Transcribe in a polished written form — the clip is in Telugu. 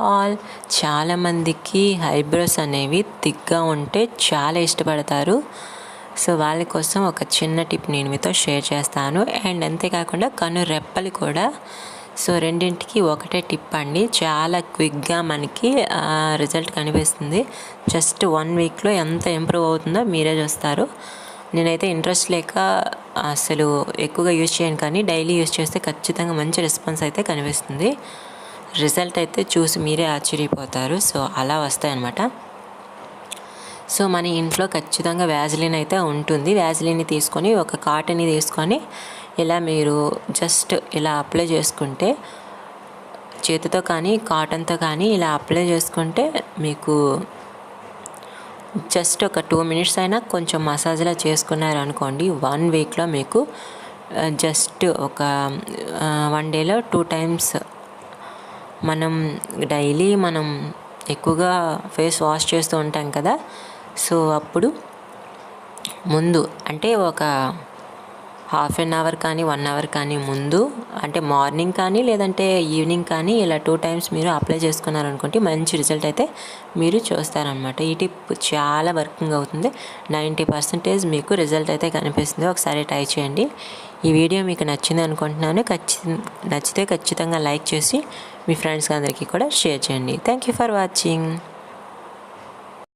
ఆల్ చాలామందికి ఐబ్రోస్ అనేవి థిక్గా ఉంటే చాలా ఇష్టపడతారు. సో వాళ్ళ కోసం ఒక చిన్న టిప్ నేను మీతో షేర్ చేస్తాను. అండ్ అంతేకాకుండా కను రెప్పలు కూడా. సో రెండింటికి ఒకటే టిప్ అండి. చాలా క్విక్గా మనకి రిజల్ట్ కనిపిస్తుంది. జస్ట్ 1 వీక్లో ఎంత ఇంప్రూవ్ అవుతుందో మీరే చూస్తారు. నేనైతే ఇంట్రెస్ట్ లేక అసలు ఎక్కువగా యూజ్ చేయను, కానీ డైలీ యూజ్ చేస్తే ఖచ్చితంగా మంచి రెస్పాన్స్ అయితే కనిపిస్తుంది. రిజల్ట్ అయితే చూసి మీరే ఆశ్చర్యపోతారు. సో అలా వస్తాయన్నమాట. సో మన ఇంట్లో ఖచ్చితంగా వ్యాజిలిన్ అయితే ఉంటుంది. వ్యాజిలిన్ని తీసుకొని ఒక కాటన్ని తీసుకొని ఇలా మీరు జస్ట్ ఇలా అప్లై చేసుకుంటే, చేతితో కానీ కాటన్తో కానీ ఇలా అప్లై చేసుకుంటే మీకు జస్ట్ ఒక 2 మినిట్స్ అయినా కొంచెం మసాజ్లా చేసుకున్నారనుకోండి, 1 వీక్లో మీకు జస్ట్ ఒక 1 డేలో 2 టైమ్స్ మనం డైలీ ఎక్కువగా ఫేస్ వాష్ చేస్తూ ఉంటాం కదా. సో అప్పుడు ముందు అంటే ఒక ½ అన్ అవర్ కానీ 1 అవర్ కానీ ముందు, అంటే మార్నింగ్ కానీ లేదంటే ఈవినింగ్ కానీ ఇలా 2 టైమ్స్ మీరు అప్లై చేసుకున్నారనుకుంటే మంచి రిజల్ట్ అయితే మీరు చూస్తారనమాట. ఈ టిప్ చాలా వర్కింగ్ అవుతుంది. 90% మీకు రిజల్ట్ అయితే కనిపిస్తుంది. ఒకసారి ట్రై చేయండి. ఈ వీడియో మీకు నచ్చింది అనుకుంటున్నాను. నచ్చితే ఖచ్చితంగా లైక్ చేసి మీ ఫ్రెండ్స్ అందరికీ కూడా షేర్ చేయండి. Thank you for watching.